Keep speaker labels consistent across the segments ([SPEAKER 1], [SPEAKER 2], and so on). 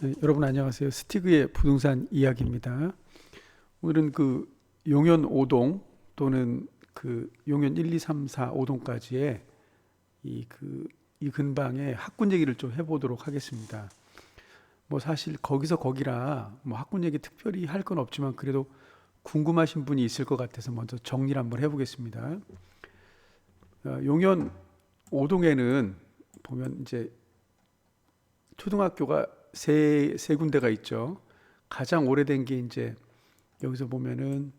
[SPEAKER 1] 네, 여러분 안녕하세요. 스티그의 부동산 이야기입니다. 오늘은 용현 5동 또는 용현 1, 2, 3, 4, 5동까지의 이 근방의 학군 얘기를 좀 해보도록 하겠습니다. 뭐 사실 거기서 거기라 뭐 학군 얘기 특별히 할 건 없지만 그래도 궁금하신 분이 있을 것 같아서 먼저 정리를 한번 해보겠습니다. 용현 5동에는 보면 이제 초등학교가 세 군데가 있죠. 가장 오래된 게 이제 여기서 보면은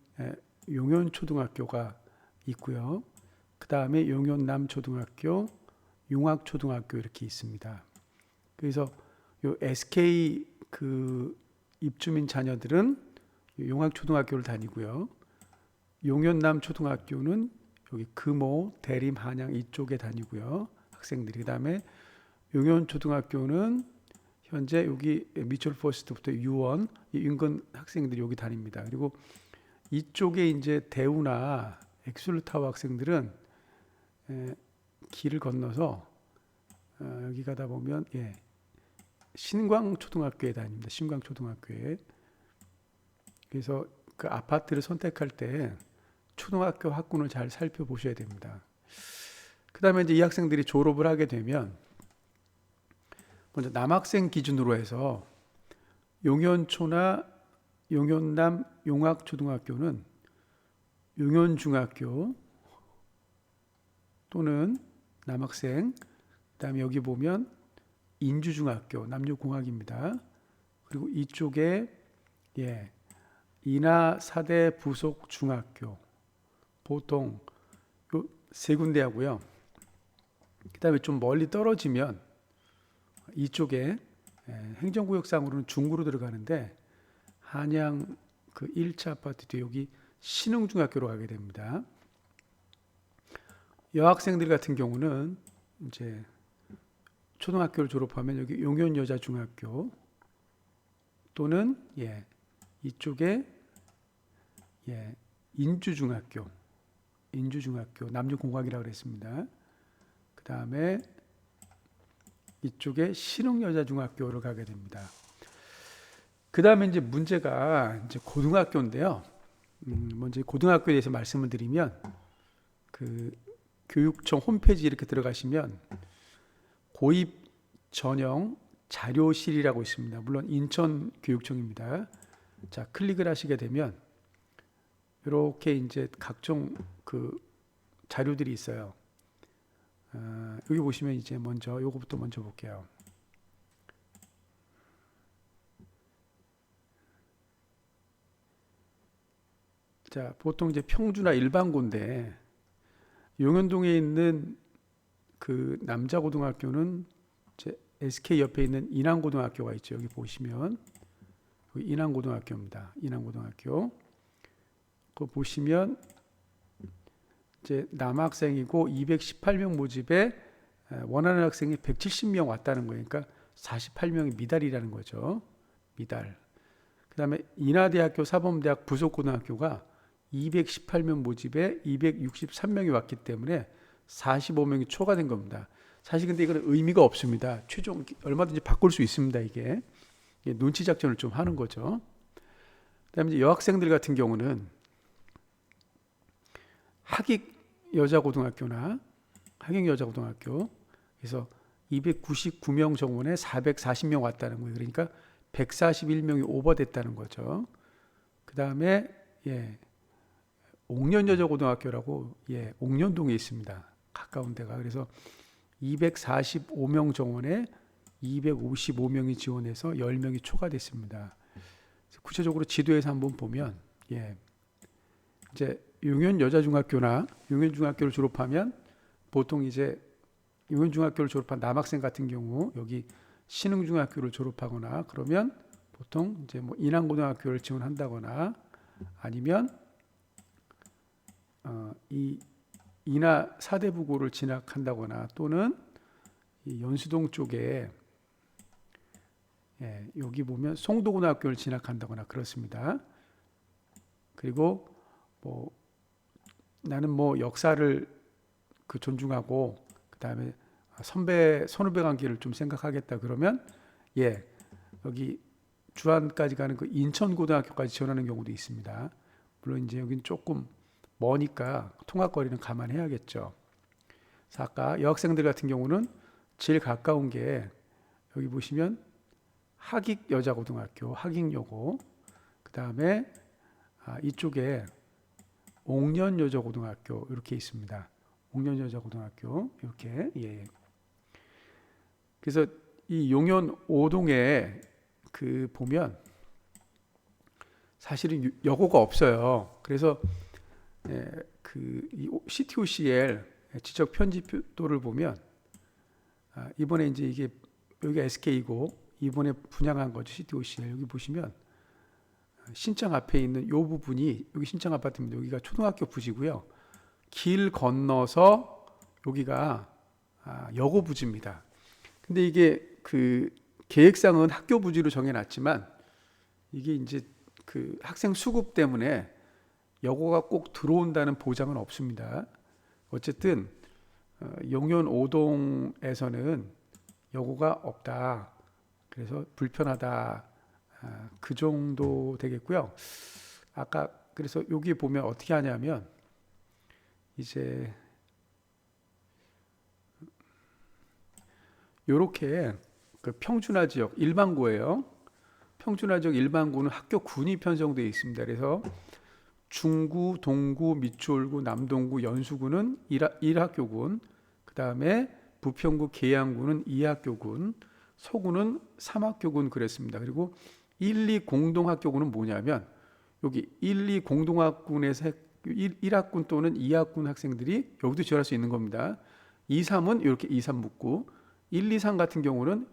[SPEAKER 1] 용현초등학교가 있고요. 그 다음에 용현남초등학교, 융학초등학교 이렇게 있습니다. 그래서 요 SK 입주민 자녀들은 용학초등학교를 다니고요. 용현남초등학교는 여기 금호, 대림, 한양 이쪽에 다니고요. 학생들이. 그 다음에 용현초등학교는 현재 여기 미추홀 퍼스트부터 유원 인근 학생들이 여기 다닙니다. 그리고 이쪽에 이제 대우나 엑슐타워 학생들은 길을 건너서 여기 가다 보면 신광초등학교에 다닙니다. 신광초등학교에. 그래서 그 아파트를 선택할 때 초등학교 학군을 잘 살펴보셔야 됩니다. 그 다음에 이제 이 학생들이 졸업을 하게 되면 먼저 남학생 기준으로 해서 용현초나 용현남 용학초등학교는 용현중학교 또는 남학생, 그다음에 여기 보면 인주중학교 남녀공학입니다. 그리고 이쪽에 인하사대 부속 중학교 보통 요 세 군데 하고요. 그다음에 좀 멀리 떨어지면 이쪽에 행정구역상으로는 중구로 들어가는데 한양 1차 아파트 뒤 여기 신흥중학교로 가게 됩니다. 여학생들 같은 경우는 이제 초등학교를 졸업하면 여기 용현여자중학교 또는 이쪽에 인주중학교 남녀공학이라고 그랬습니다. 그 다음에 이쪽에 신흥여자중학교로 가게 됩니다. 그 다음에 이제 문제가 이제 고등학교인데요. 먼저 고등학교에 대해서 말씀을 드리면 교육청 홈페이지 이렇게 들어가시면 고입 전형 자료실이라고 있습니다. 물론 인천교육청입니다. 자, 클릭을 하시게 되면 이렇게 이제 각종 자료들이 있어요. 여기 보시면 이제 먼저 요거부터 먼저 볼게요. 자, 보통 이제 평주나 일반고인데 용현동에 있는 남자고등학교는 이제 SK 옆에 있는 인왕고등학교가 있죠. 여기 보시면 여기 인왕고등학교입니다. 인왕고등학교. 그거 보시면 이제 남학생이고 218명 모집에 원하는 학생이 170명 왔다는 거예요. 그러니까 48명이 미달이라는 거죠. 미달. 그 다음에 인하대학교 사범대학 부속고등학교가 218명 모집에 263명이 왔기 때문에 45명이 초과된 겁니다. 사실 근데 이거는 의미가 없습니다. 최종 얼마든지 바꿀 수 있습니다. 이게 눈치 작전을 좀 하는 거죠. 그다음에 이제 여학생들 같은 경우는 학익 여자고등학교나 학익 여자고등학교 그래서 299명 정원에 440명 왔다는 거예요. 그러니까 141명이 오버됐다는 거죠. 그 다음에 옥년여자고등학교라고 옥년동에 있습니다. 가까운 데가. 그래서 245명 정원에 255명이 지원해서 10명이 초과됐습니다. 구체적으로 지도에서 한번 보면 이제 용현여자중학교나 용현중학교를 졸업하면 보통 이제 용현중학교를 졸업한 남학생 같은 경우 여기 신흥중학교를 졸업하거나 그러면 보통 이제 뭐 인왕고등학교를 지원한다거나 아니면 이 인하 사대부고를 진학한다거나 또는 이 연수동 쪽에 여기 보면 송도고등학교를 진학한다거나 그렇습니다. 그리고 뭐 나는 뭐 역사를 존중하고 그 다음에 선후배 관계를 좀 생각하겠다 그러면 여기 주안까지 가는 그 인천고등학교까지 지원하는 경우도 있습니다. 물론 이제 여기는 조금 머니까 통학거리는 감안해야겠죠. 그래서 아까 여학생들 같은 경우는 제일 가까운 게 여기 보시면 학익여자고등학교, 학익여고, 그 다음에 이쪽에 옥년여자고등학교 이렇게 있습니다. 옥년여자고등학교 이렇게. 예. 그래서 이 용현 5동에 그 보면 사실은 여고가 없어요. 그래서 그 CTOCL 지적 편집도를 보면 이번에 이제 이게 여기가 SK고 이번에 분양한 거죠. CTOCL 여기 보시면 신청 앞에 있는 요 부분이 여기 신청 아파트입니다. 여기가 초등학교 부지고요. 길 건너서 여기가 여고 부지입니다. 근데 이게 그 계획상은 학교 부지로 정해놨지만 이게 이제 그 학생 수급 때문에 여고가 꼭 들어온다는 보장은 없습니다. 어쨌든 용현 5동에서는 여고가 없다. 그래서 불편하다. 그 정도 되겠고요. 아까 그래서 여기 보면 어떻게 하냐면 이제 요렇게 그 평준화 지역 일반고예요. 평준화 지역 일반고는 학교 군이 편성되어 있습니다. 그래서 중구, 동구, 미추홀구, 남동구, 연수구는 1학교군, 그 다음에 부평구, 계양구는 2학교군, 서구는 3학교군 그랬습니다. 그리고 1, 2 공동학교군은 뭐냐면 여기 1, 2 공동학군에서 1학군 또는 2학군 학생들이 여기도 지원할 수 있는 겁니다. 2, 3은 이렇게 2, 3 묻고 1, 2, 3 같은 경우는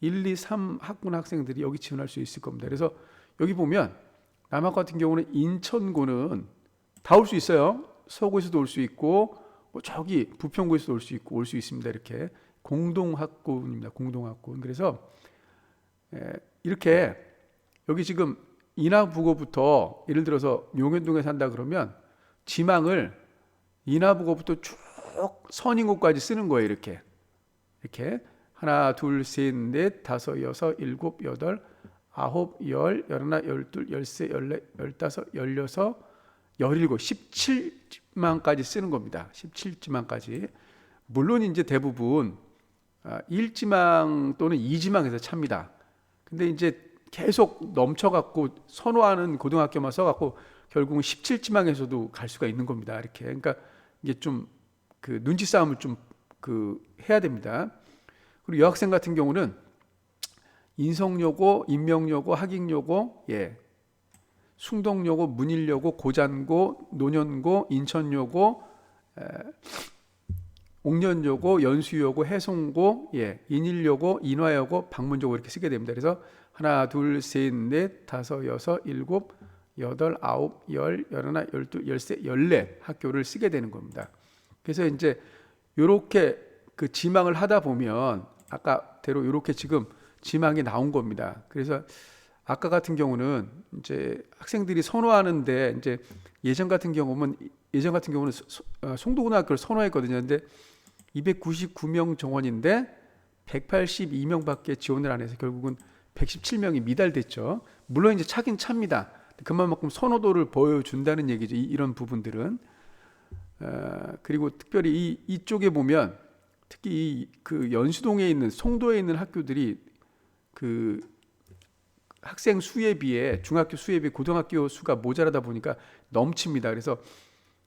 [SPEAKER 1] 1, 2, 3 학군 학생들이 여기 지원할 수 있을 겁니다. 그래서 여기 보면 남학 같은 경우는 인천고는 다 올 수 있어요. 서구에서도 올 수 있고 뭐 저기 부평구에서도 올 수 있고 올 수 있습니다. 이렇게 공동학군입니다. 공동학군. 그래서 이렇게 여기 지금 인하부고부터 예를 들어서 용현동에 산다 그러면 지망을 인하부고부터 쭉 선인고까지 쓰는 거예요. 이렇게 하나, 둘, 셋, 넷, 다섯, 여섯, 일곱, 여덟, 아홉, 열, 열하나, 열둘, 열세, 열네, 열다섯, 열여섯, 열일곱, 17지망까지 쓰는 겁니다. 17지망까지. 물론 이제 대부분 1지망 또는 2지망에서 찹니다. 근데 이제 계속 넘쳐갖고 선호하는 고등학교만 써갖고 결국은 17지망에서도 갈 수가 있는 겁니다. 이렇게. 그러니까 이게 좀 그 눈치 싸움을 좀 그 해야 됩니다. 그리고 여학생 같은 경우는 인성여고, 인명여고, 학익여고, 숭동여고, 문일여고, 고잔고, 논현고, 인천여고, 옥년여고, 연수여고, 해송고, 인일여고, 인화여고, 방문여고 이렇게 쓰게 됩니다. 그래서 하나, 둘, 셋, 넷, 다섯, 여섯, 일곱, 여덟, 아홉, 열, 열하나, 열둘, 열세, 열네 학교를 쓰게 되는 겁니다. 그래서 이제 이렇게 그 지망을 하다 보면 아까대로 이렇게 지금 지망이 나온 겁니다. 그래서 아까 같은 경우는 이제 학생들이 선호하는데 이제 예전 같은 경우는 송도고등학교를 선호했거든요. 근데 299명 정원인데 182명밖에 지원을 안 해서 결국은 117명이 미달됐죠. 물론 이제 차긴 찹니다. 그만큼 선호도를 보여준다는 얘기죠. 이런 부분들은. 그리고 특별히 이쪽에 보면 특히 그 연수동에 있는 송도에 있는 학교들이 그 학생 수에 비해 중학교 수에 비해 고등학교 수가 모자라다 보니까 넘칩니다. 그래서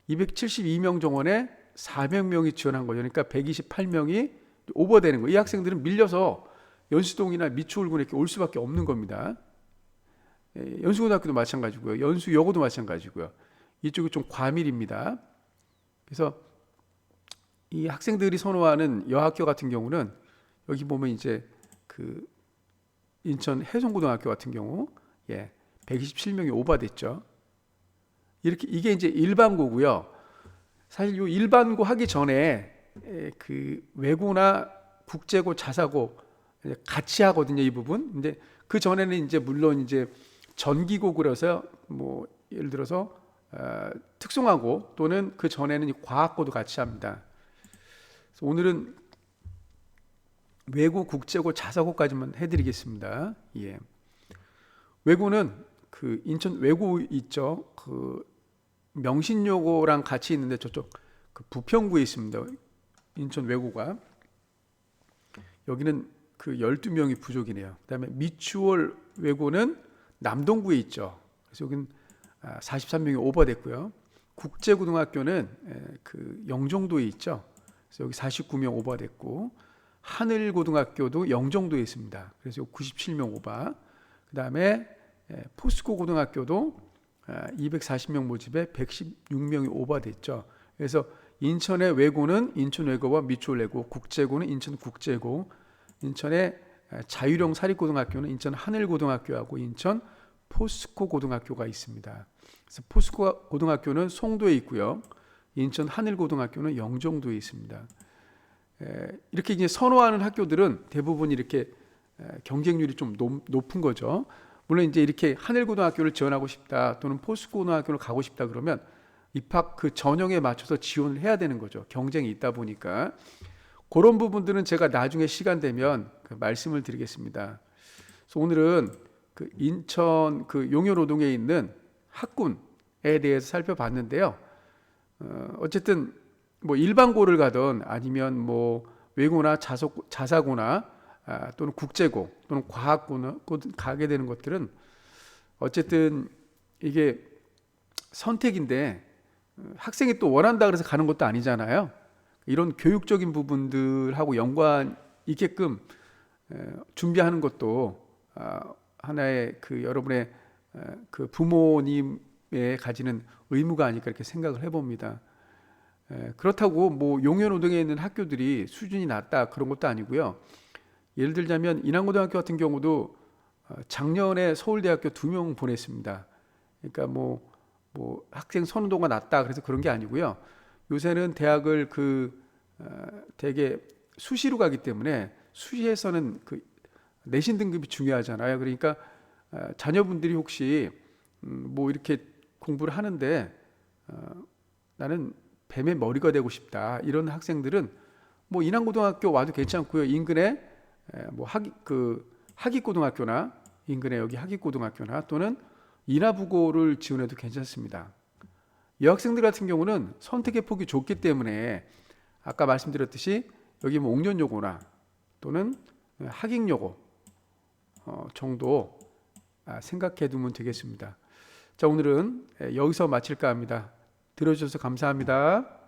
[SPEAKER 1] 272명 정원에 400명이 지원한 거죠. 그러니까 128명이 오버되는 거예요. 이 학생들은 밀려서 연수동이나 미추홀군에 이렇게 올 수밖에 없는 겁니다. 연수고등학교도 마찬가지고요. 연수여고도 마찬가지고요. 이쪽이 좀 과밀입니다. 그래서 이 학생들이 선호하는 여학교 같은 경우는 여기 보면 이제 그 인천 해송고등학교 같은 경우 127명이 오버됐죠. 이렇게 이게 이제 일반고고요. 사실 이 일반고 하기 전에 그 외고나 국제고 자사고 같이 하거든요. 이 부분. 근데 그 전에는 이제 물론 이제 전기고 그래서 뭐 예를 들어서 특성화고 또는 그 전에는 과학고도 같이 합니다. 그래서 오늘은 외고, 국제고, 자사고까지만 해드리겠습니다. 외고는 그 인천 외고 있죠. 그 명신여고랑 같이 있는데 저쪽 그 부평구에 있습니다. 인천 외고가. 여기는 그 12명이 부족이네요. 그다음에 미추홀 외고는 남동구에 있죠. 그래서 여기는 43명이 오버됐고요. 국제고등학교는 그 영종도에 있죠. 그래서 여기 49명 오버됐고, 하늘고등학교도 영종도에 있습니다. 그래서 97명 오버. 그다음에 포스코 고등학교도 240명 모집에 116명이 오버됐죠. 그래서 인천의 외고는 인천 외고와 미추홀 외고, 국제고는 인천 국제고, 인천의 자유령 사립고등학교는 인천 하늘고등학교하고 인천 포스코 고등학교가 있습니다. 그래서 포스코 고등학교는 송도에 있고요. 인천 하늘고등학교는 영종도에 있습니다. 이렇게 이제 선호하는 학교들은 대부분 이렇게 경쟁률이 좀 높은 거죠. 물론 이제 이렇게 하늘고등학교를 지원하고 싶다 또는 포스코고등학교를 가고 싶다 그러면 입학 그 전형에 맞춰서 지원을 해야 되는 거죠. 경쟁이 있다 보니까. 그런 부분들은 제가 나중에 시간 되면 그 말씀을 드리겠습니다. 그래서 오늘은 그 인천 그 용여노동에 있는 학군에 대해서 살펴봤는데요. 어쨌든 뭐 일반고를 가든 아니면 뭐 외고나 자사고나 또는 국제고 또는 과학고나 가게 되는 것들은 어쨌든 이게 선택인데 학생이 또 원한다 그래서 가는 것도 아니잖아요. 이런 교육적인 부분들하고 연관 있게끔 준비하는 것도 하나의 그 여러분의 그 부모님의 가지는 의무가 아닐까 이렇게 생각을 해봅니다. 그렇다고 뭐 용여노동에 있는 학교들이 수준이 낮다 그런 것도 아니고요. 예를 들자면 인왕고등학교 같은 경우도 작년에 서울대학교 2명 보냈습니다. 그러니까 뭐 학생 선호도가 낮다 그래서 그런 게 아니고요. 요새는 대학을 되게 수시로 가기 때문에 수시에서는 그 내신 등급이 중요하잖아요. 그러니까 자녀분들이 혹시 뭐 이렇게 공부를 하는데 나는 뱀의 머리가 되고 싶다 이런 학생들은 뭐 인왕고등학교 와도 괜찮고요. 인근에 뭐 하기고등학교나 인근에 여기 하기고등학교나 또는 인하부고를 지원해도 괜찮습니다. 여학생들 같은 경우는 선택의 폭이 좁기 때문에 아까 말씀드렸듯이 여기 뭐 옥년여고나 또는 학익여고 정도 생각해 두면 되겠습니다. 자, 오늘은 여기서 마칠까 합니다. 들어주셔서 감사합니다.